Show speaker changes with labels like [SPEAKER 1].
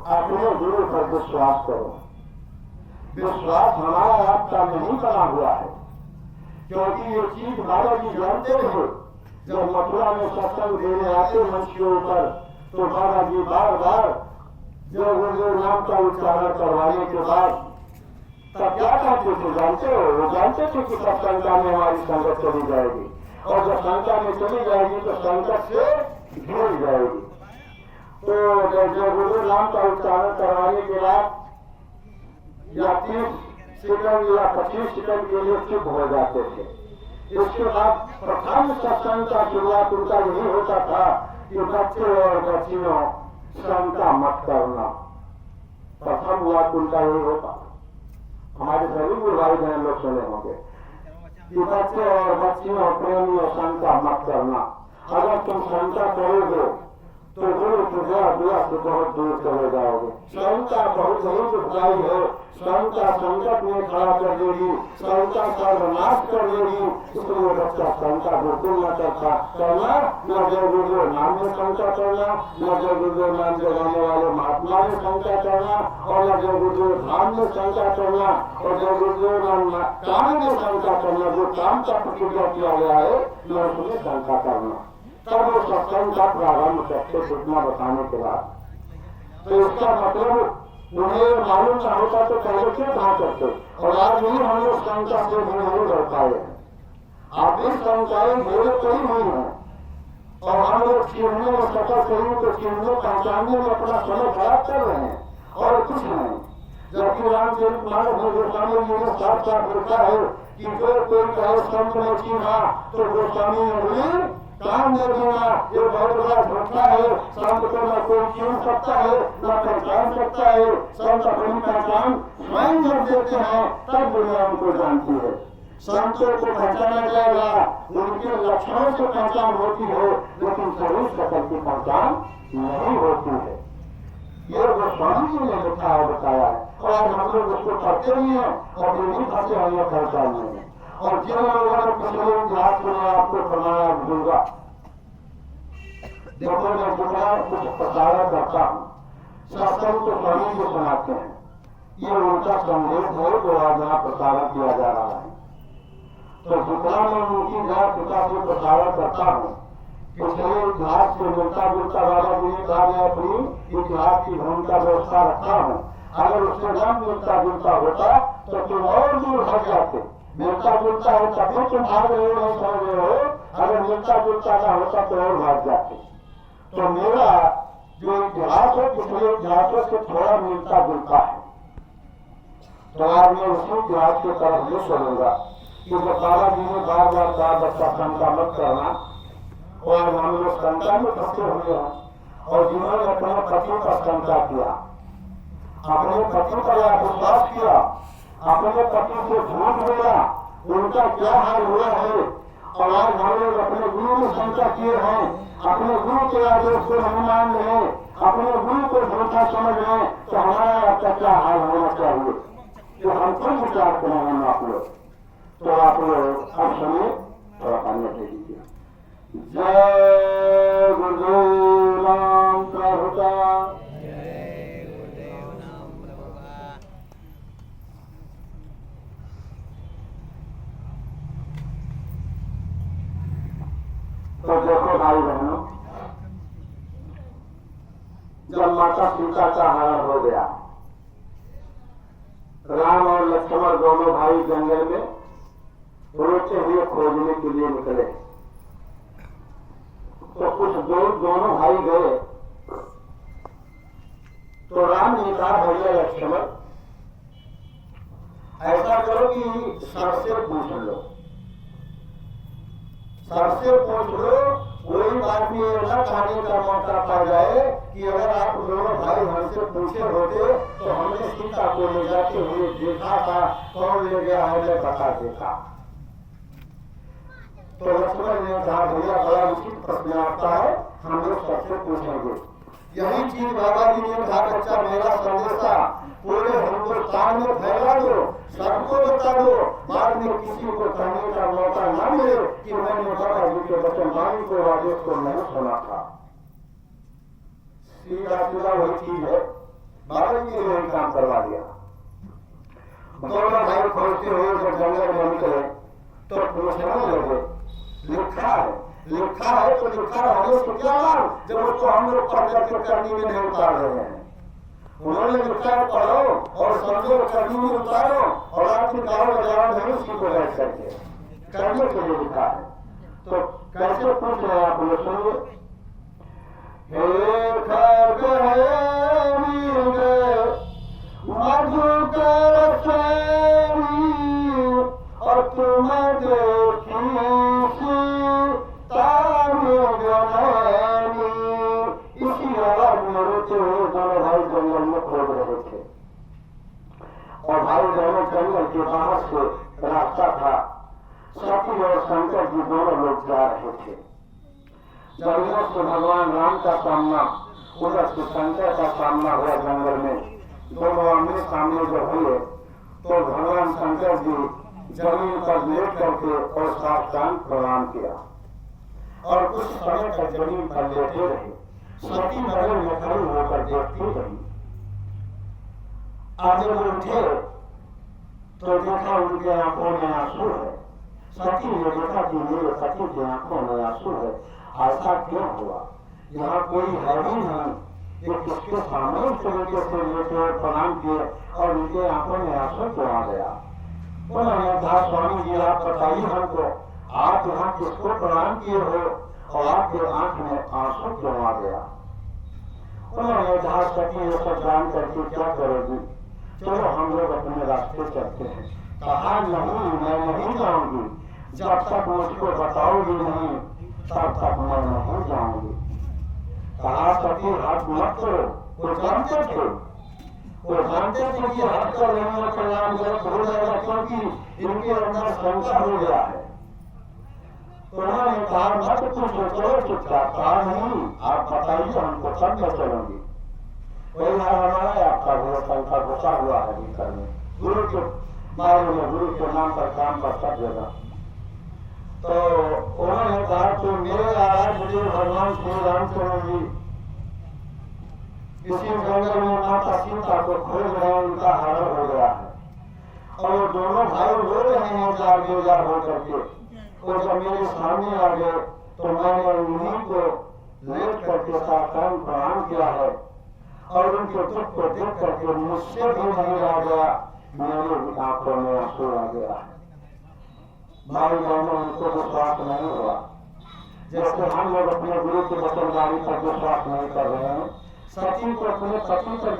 [SPEAKER 1] अपने गुरु पर विश्वास करो। विश्वास हमारा आपका नहीं बना हुआ है, क्योंकि ये चीज बाबा जी जानते रहे। जब मथुरा में सत्संग देने आते मंच के ऊपर, तो बाबा जी बार बार जो गुरुदेव नाम का उच्चारण करवाने के बाद तब क्या कहते थे जानते हो? वो जानते थे कि सब शंका में हमारी संगत चली जाएगी, और जब शंका में चली जाएगी तो संकट से घिर जाएगी। तो जो गुरुदेव नाम का उच्चारण करवाने के बाद या 30 सेकंड या 25 सेकंड के लिए चुप हो जाते थे। इसके बाद प्रथम सत्संग का शुरुआत उनका यही होता था कि बच्चे और बच्चियों शंका मत करना। प्रथम हुआ उनका यही होता। हमारे सभी गुरु भाई बहन लोग सुने होंगे कि बच्चे और बच्चियों प्रेमियों शंका मत करना। अगर तुम शंका करोगे तो गुरु तुझा दुआ से बहुत दूर चले जाओगे। शंका बहुत ही दुखदाई है। शंका संकट में खड़ा कर देगी, शंका सर्वनाश कर देगी। इसलिए बच्चा शंका बिल्कुल न करना, न जय गुरु नाम में शंका करना, न जय गुरु नाम जगाने वाले महात्मा में शंका करना, और न जय गुरु धाम में शंका करना, और जय गुरु नाम काम में शंका करना। जो काम का प्रतिज्ञा किया गया है न उसमें शंका करना। तब वो सत्संग का प्रारंभ करते सूचना बताने के बाद। तो इसका मतलब उन्हें मालूम न होता तो पहले क्यों कहा करते। और आज भी हम लोग शंका से नहीं रह पाए हैं। आप भी शंकाएं मेरे कोई नहीं है, और हम लोग चिन्हने में सफर करें तो चिन्हने पहचानने में अपना समय खराब कर रहे हैं और कुछ नहीं। जबकि रामचरित मानस में गोस्वामी जी ने साफ साफ लिखा है कि जो कोई कहे संत ने चिन्हा तो गोस्वामी ने भी काम दे देना। ये बहुत बड़ा धोखा है। संत को न कोई छीन सकता है, न पहचान सकता है। संत अपनी पहचान स्वयं जब देते हैं तब दुनिया उनको जानती है। संतों को पहचाना जाएगा, उनके लक्षणों से पहचान होती है, लेकिन शरीर शकल की पहचान नहीं होती है। ये गोस्वामी जी ने लिखा है, बताया है, और हम लोग उसको पढ़ते भी हैं और ये भी फंसे हम लोग पहचान नहीं है। और जिन लोगों ने पिछले इतिहास में आपको प्रमाण दूंगा। देखो मैं जितना कुछ प्रसारण करता हूँ, सत्संग तो स्वामी जी सुनाते हैं। ये उनका संदेश है जो आज यहाँ प्रसारण किया जा रहा है। तो जितना मैं उनकी जहाँ पिता से प्रसारण करता हूँ, पिछले इतिहास से मिलता जुलता बाबा जी ने कहा मैं अपनी इतिहास की भूमिका व्यवस्था रखा हूँ। अगर उससे न मिलता जुलता होता तो तुम और दूर भाग जाते। मिलता जुलता है तभी तुम भाग रहे हो, नहीं समझ रहे हो। अगर मिलता जुलता ना होता तो और भाग जाते। तो मेरा जो इतिहास है पिछले इतिहासों से थोड़ा मिलता जुलता है। तो आज मैं उसी इतिहास की तरफ भी चलूंगा कि जो बाबा जी ने बार बार कहा बच्चा शंका मत करना, और हम लोग शंका में फंसे हुए हैं। और जिन्होंने अपने पति पर शंका किया, अपने पति पर विश्वास किया, अपने पति से झूठ बोला, उनका क्या हाल हुआ है। और आज हम लोग अपने गुरु में शंका किए हैं, अपने गुरु के आदेश को नहीं मान रहे, अपने गुरु को झूठा समझ रहे, तो हमारा आपका क्या हाल होना चाहिए। तो हम खुद विचार करें हम आप लोग। तो आप लोग अब सुनिए, थोड़ा पानी दे दीजिए। जय गुरुदेव नाम प्रभुता। तो देखो भाई बहनों, जब माता सीता का हरण हो गया, राम और लक्ष्मण दोनों भाई जंगल में रोते हुए खोजने के लिए निकले। तो कुछ दोनों भाई गए। तो राम ने कहा भैया लक्ष्मण ऐसा करो कि सर से पूछ लो, सर से पूछ लो। कोई बात नहीं, ऐसा खाने का मौका पा जाए कि अगर आप दोनों भाई हमसे पूछे होते तो हमने सीता को ले जाते हुए देखा था, कौन ले गया है मैं बता देता। तो लक्ष्मण ने कहा भैया बड़ा उचित प्रश्न आता है, हम लोग सबसे पूछेंगे। यही चीज बाबा जी ने कहा बच्चा मेरा संदेशा पूरे हिंदुस्तान में फैला दो, सबको बता दो, बाद में किसी को कहने का मौका न मिले कि मैंने बाबा जी के वचन वाणी को आदेश को नहीं सुना था। सीधा सीधा वही चीज है बाबा जी ने यही काम करवा दिया। दोनों भाई खोजते हुए जब जंगल में निकले तो पूछने लगे, लिखा है तो लिखा होने से क्या लाभ जब उसको हम लोग पढ़ करके करनी में नहीं उतार रहे हैं। उन्होंने लिखा है पढ़ो और समझो, करनी में उतारो और आपके गाँव बाजार नहीं उसी को बैठ करके करने के लिए लिखा है। तो कैसे पूछ रहे हैं आप लोग, सुनिए। मधुकर और तुम इसी आवाज में रोते हुए दोनों भाई जंगल में खोज रहे थे। और भाई दोनों जंगल के बाहर से रास्ता था, सती और शंकर जी दोनों लोग जा रहे थे। जंगल से भगवान राम का सामना, उधर से शंकर का सामना हुआ जंगल में। दोनों आमने सामने जब हुए तो भगवान शंकर जी जमीन पर लेट करके और साष्टांग प्रणाम किया और कुछ समय तक जमीन पर लेटे रहे। सती बगल में खड़ी होकर देखती रही। आज जब उठे तो देखा उनके आंखों में आंसू है। सती ने देखा कि मेरे पति की आंखों में आंसू है, ऐसा क्यों हुआ? यहाँ कोई है ही नहीं, ये किसके सामने इस तरीके से लेटे प्रणाम किए और उनके आंखों में आंसू क्यों आ गया? उन्होंने कहा, स्वामी जी आप बताइए हमको, आप यहाँ किसको प्रणाम किए हो और आपके आंख में आंसू क्यों आ गया? उन्होंने कहा, सती ये सब जान करके क्या करोगी, चलो हम लोग अपने रास्ते चलते हैं। कहा, नहीं मैं नहीं जाऊंगी, जब तक मुझको बताओगी नहीं तब तक मैं नहीं जाऊंगी। कहा, सती हाथ मत करो। वो जानते थे कि हाथ कर रही है परिणाम गलत हो जाएगा, क्योंकि इनके अंदर शंका हो गया है। तो उन्होंने कहा, मत पूछो, चलो चुपचाप। कहा, नहीं आप बताइए हमको, सब मैं चलूंगी। वही हमारा आपका वो शंका घुसा हुआ है भीतर में, गुरु के बारे में, गुरु के नाम पर काम पर सब जगह। तो उन्होंने कहा, तो मेरे आराध्य भगवान श्री रामचंद्र जी इसी जंगल में माता सीता को खोज रहे, उनका हरण हो गया है और दोनों भाई रो रहे हैं जार बेजार हो करके। तो जब मेरे सामने आ गए तो मैंने उन्हीं को लेट करके साष्टांग प्रणाम किया है और उनके दुख को देख करके मुझसे भी नहीं रह गया, मेरे आंखों में आंसू आ गया। भाई बहनों, उनको विश्वास नहीं हुआ। जैसे हम लोग अपने गुरु की वचनदारी पर विश्वास नहीं कर रहे हैं, सती को अपने पति पर